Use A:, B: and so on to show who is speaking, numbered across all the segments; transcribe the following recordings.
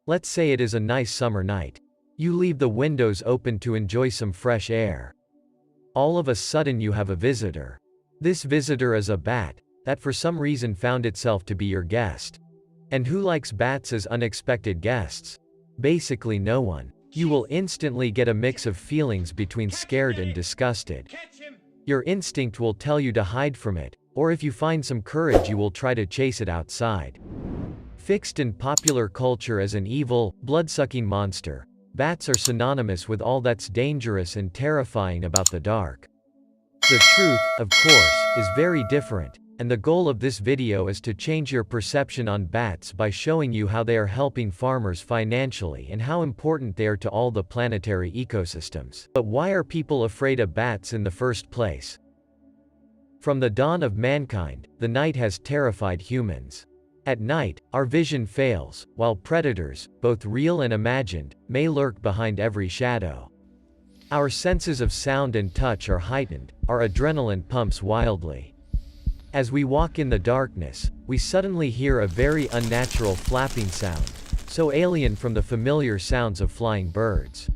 A: Let's say it is a nice summer night. You leave the windows open to enjoy some fresh air. All of a sudden you have a visitor. This visitor is a bat, that for some reason found itself to be your guest. And who likes bats as unexpected guests? Basically no one. You will instantly get a mix of feelings between scared and disgusted. Your instinct will tell you to hide from it, or if you find some courage you will try to chase it outside. Fixed in popular culture as an evil, blood-sucking monster, bats are synonymous with all that's dangerous and terrifying about the dark. The truth, of course, is very different, and the goal of this video is to change your perception on bats by showing you how they are helping farmers financially and how important they are to all the planetary ecosystems. But why are people afraid of bats in the first place? From the dawn of mankind, the night has terrified humans. At night, our vision fails, while predators, both real and imagined, may lurk behind every shadow. Our senses of sound and touch are heightened, our adrenaline pumps wildly. As we walk in the darkness, we suddenly hear a very unnatural flapping sound, so alien from the familiar sounds of flying birds.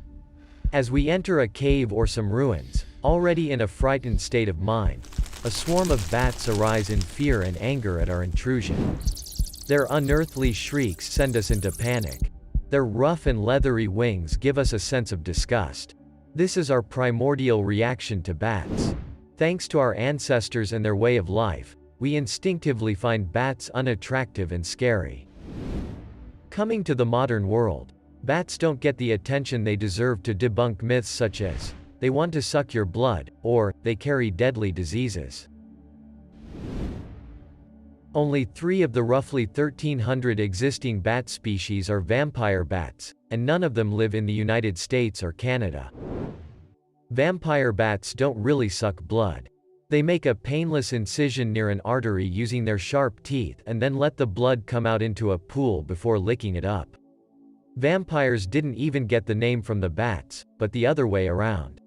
A: As we enter a cave or some ruins, already in a frightened state of mind, a swarm of bats arise in fear and anger at our intrusion. Their unearthly shrieks send us into panic. Their rough and leathery wings give us a sense of disgust. This is our primordial reaction to bats. Thanks to our ancestors and their way of life, we instinctively find bats unattractive and scary. Coming to the modern world, bats don't get the attention they deserve to debunk myths such as, they want to suck your blood, or, they carry deadly diseases. Only 3 of the roughly 1,300 existing bat species are vampire bats, and none of them live in the United States or Canada. Vampire bats don't really suck blood. They make a painless incision near an artery using their sharp teeth and then let the blood come out into a pool before licking it up. Vampires didn't even get the name from the bats, but the other way around.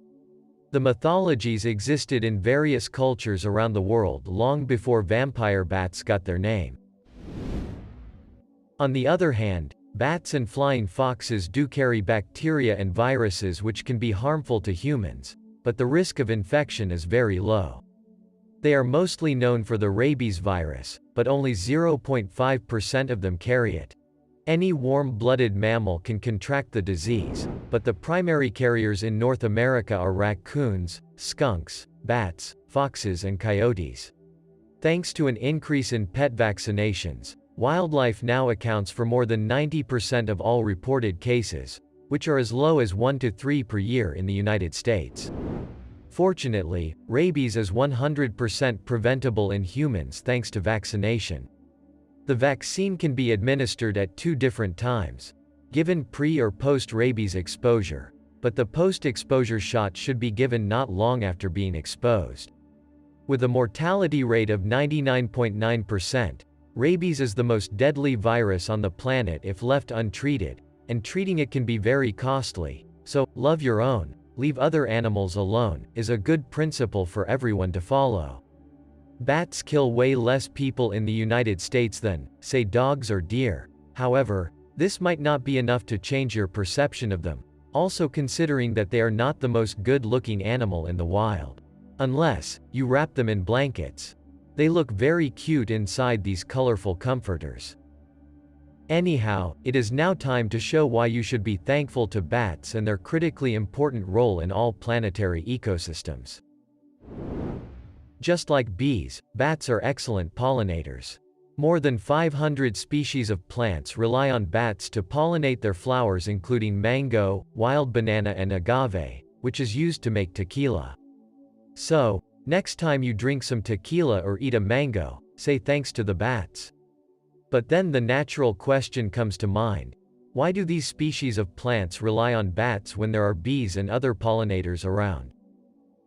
A: The mythologies existed in various cultures around the world long before vampire bats got their name. On the other hand, bats and flying foxes do carry bacteria and viruses which can be harmful to humans, but the risk of infection is very low. They are mostly known for the rabies virus, but only 0.5% of them carry it. Any warm-blooded mammal can contract the disease, but the primary carriers in North America are raccoons, skunks, bats, foxes and coyotes. Thanks to an increase in pet vaccinations, wildlife now accounts for more than 90% of all reported cases, which are as low as 1 to 3 per year in the United States. Fortunately, rabies is 100% preventable in humans thanks to vaccination. The vaccine can be administered at 2 different times, given pre- or post-rabies exposure, but the post-exposure shot should be given not long after being exposed. With a mortality rate of 99.9%, rabies is the most deadly virus on the planet if left untreated, and treating it can be very costly, so, love your own, leave other animals alone, is a good principle for everyone to follow. Bats kill way less people in the United States than, say, dogs or deer. However, this might not be enough to change your perception of them, also considering that they are not the most good-looking animal in the wild. Unless you wrap them in blankets. They look very cute inside these colorful comforters. Anyhow, it is now time to show why you should be thankful to bats and their critically important role in all planetary ecosystems. Just like bees, bats are excellent pollinators. More than 500 species of plants rely on bats to pollinate their flowers, including mango, wild banana and agave, which is used to make tequila. So, next time you drink some tequila or eat a mango, say thanks to the bats. But then the natural question comes to mind. Why do these species of plants rely on bats when there are bees and other pollinators around?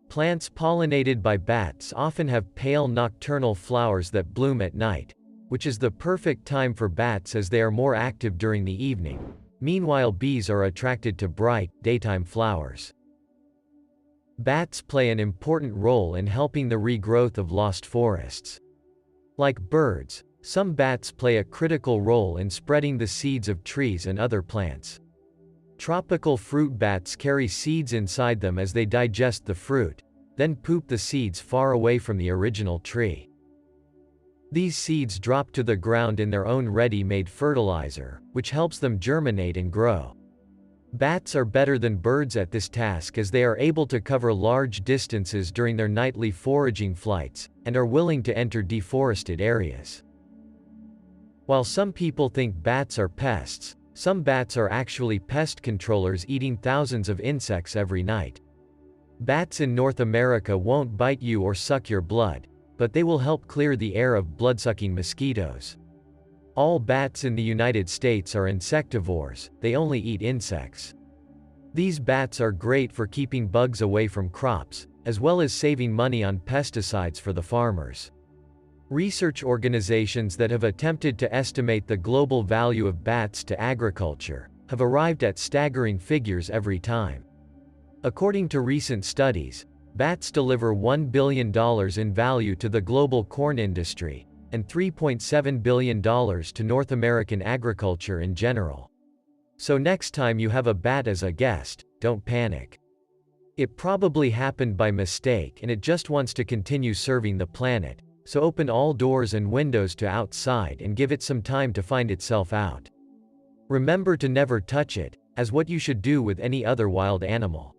A: Plants pollinated by bats often have pale nocturnal flowers that bloom at night, which is the perfect time for bats as they are more active during the evening. Meanwhile, bees are attracted to bright, daytime flowers. Bats play an important role in helping the regrowth of lost forests. Like birds, Some bats play a critical role in spreading the seeds of trees and other plants. Tropical fruit bats carry seeds inside them as they digest the fruit, then poop the seeds far away from the original tree. These seeds drop to the ground in their own ready-made fertilizer, which helps them germinate and grow. Bats are better than birds at this task as they are able to cover large distances during their nightly foraging flights, and are willing to enter deforested areas. While some people think bats are pests, some bats are actually pest controllers eating thousands of insects every night. Bats in North America won't bite you or suck your blood, but they will help clear the air of blood-sucking mosquitoes. All bats in the United States are insectivores, they only eat insects. These bats are great for keeping bugs away from crops, as well as saving money on pesticides for the farmers. Research organizations that have attempted to estimate the global value of bats to agriculture have arrived at staggering figures every time. According to recent studies, bats deliver $1 billion in value to the global corn industry, and $3.7 billion to North American agriculture in general. So next time you have a bat as a guest, don't panic. It probably happened by mistake and it just wants to continue serving the planet, so open all doors and windows to outside and give it some time to find itself out. Remember to never touch it, as what you should do with any other wild animal.